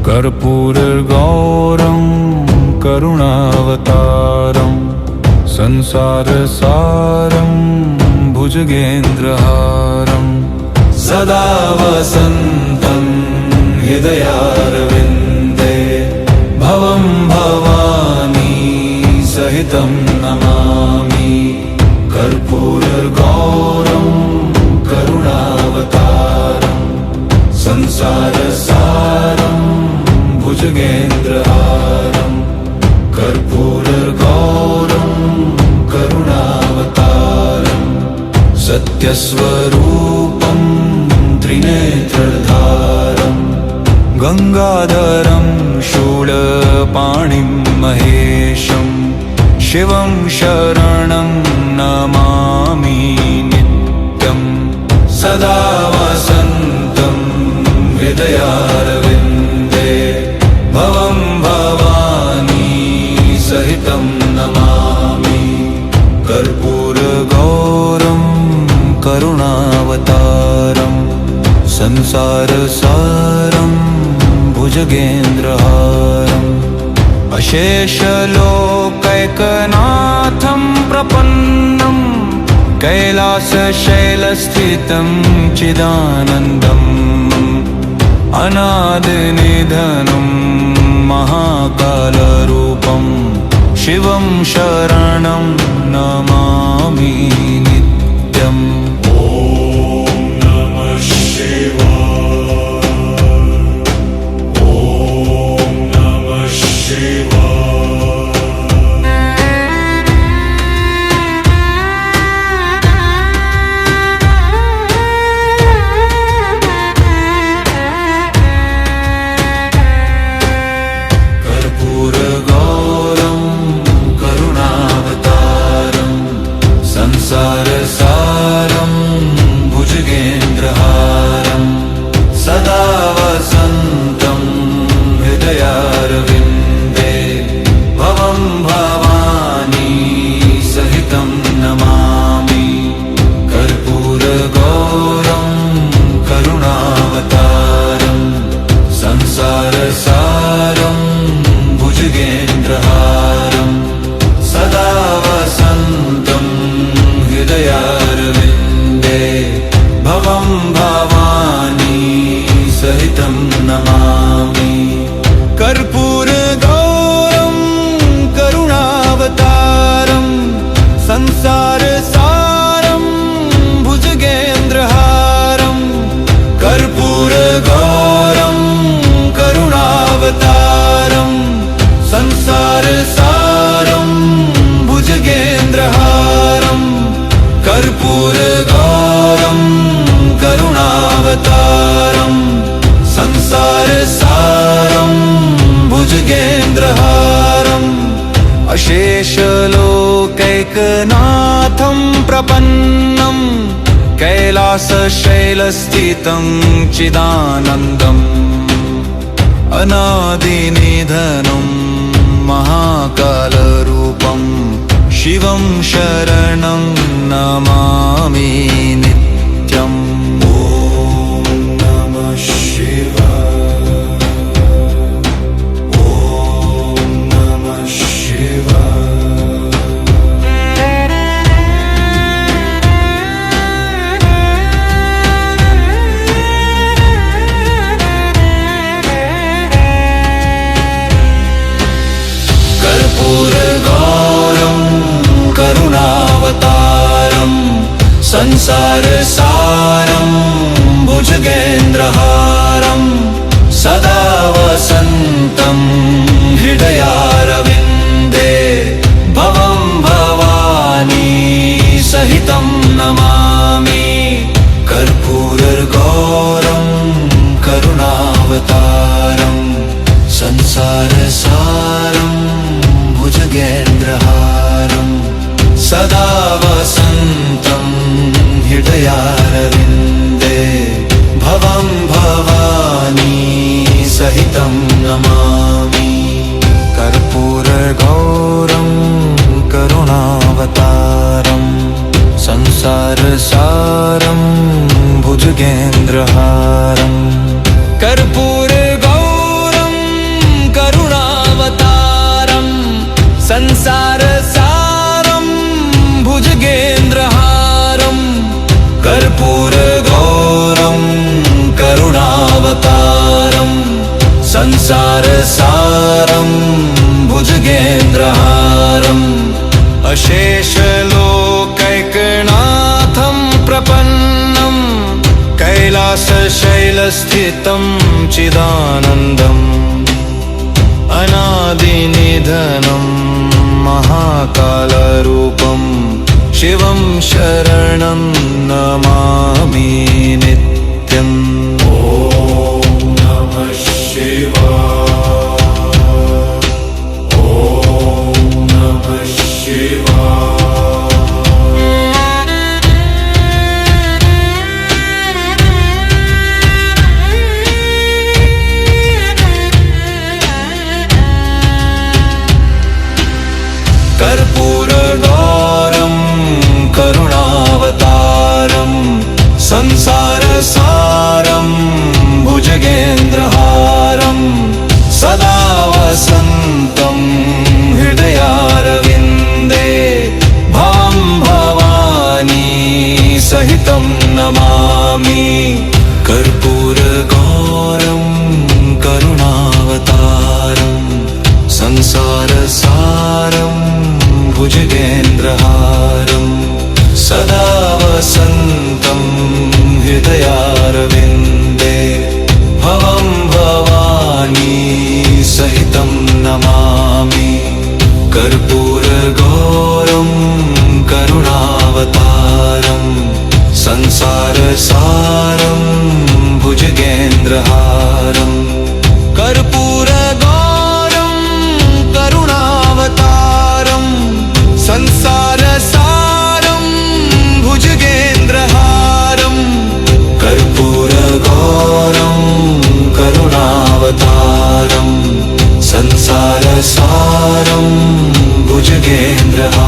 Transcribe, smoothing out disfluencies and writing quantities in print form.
कर्पूरगौरं करुणावतारं संसारसारं भुजगेन्द्रहारं सदा वसन्तं हृदयारविन्दे भवं भवानी सहितं नमामि। कर्पूरगौरं करुणावतारं संसारसारं भुजगेन्द्रहारं कर्पूरगौरं करुणावतारं सत्यस्वरूपं त्रिनेत्रधारं गंगाधरं शूलपाणिं महेशं शिवं शरणं नमामि नित्यं सदा वसन्तं हृदयारविन्दे भवं भवानी सहितं नमामि। कर्पूरगौरं करुणावतारं संसारसारं भुजगेन्द्रहारम् अशेषलोकैकनाथं प्रपन्नं कैलासशैलस्थितं चिदानन्दम् अनादिनिधनं महाकालरूपं शिवं शरणं नमामि नित्यम्। संसारसारं भुजगेन्द्रहारं सदा वसन्तं हृदयारविन्दे भवं भवानी सहितं नमामि। कर्पूरगौरं करुणावतारं संसारसारं भुजगेन्द्रहारं सदा वसन्तं हृदयारविन्दे भवं भवानी सहितं नमामि। कर्पूरगौरं करुणावतारं संसारसारं भुजगेन्द्रहारं कर्पूरगौरं करुणावतारं संसारसारं भुजगेन्द्रहारं कर्पूरगौरं करुणावतारं संसारसारं भुजगेन्द्रहारम् अशेषलोकैकनाथं प्रपन्नं कैलासशैलस्थितं चिदानन्दम् अनादिनिधनं महाकालरूपं शिवं शरणं नमामि नित्यम्। ॐ नमः शिवाय, ॐ नमः शिवाय। कर्पूरगौरं करुणावतारं संसारसारं भुजगेन्द्रहारं सदा वसन्तं हृदयारविन्दे भवं भवानी सहितं नमामि। कर्पूरगौरं करुणावतारं संसारसारं भुजगेन्द्रहारं सदा वसन्तं संसारसारं भुजगेन्द्रहारं कर्पूरगौरं करुणावतारं संसारसारं भुजगेन्द्रहारं कर्पूरगौरं करुणावतारं संसारसारं भुजगेन्द्रहारम् अशेषलोकैकनाथं प्रपन्नं कैलासशैलस्थितं चिदानन्दम् अनादिनिधनं महाकालरूपं शिवं शरणं नमामि नित्यम्। ॐ नमः शिवाय। कर्पूरगौरं करुणावतारं संसारसारं भुजगेन्द्रहारं सदा वसन्तं हृदयारविन्दे भवं भवानी सहितं नमामि। कर्पूरगौरं करुणावतारं संसारसारं भुजगेन्द्रहारं सदा वसन्तं हृदयारविन्दे भवं भवानी सहितं नमामि। कर्पूरगौरं करुणावतारं संसारसारं भुजगेन्द्रहारं कर्पूरगौरं करुणावतारं संसारसारं भुजगेन्द्रहारं कर्पूरगौरं करुणावतारं संसारसारं भुजगेन्द्रहारम्।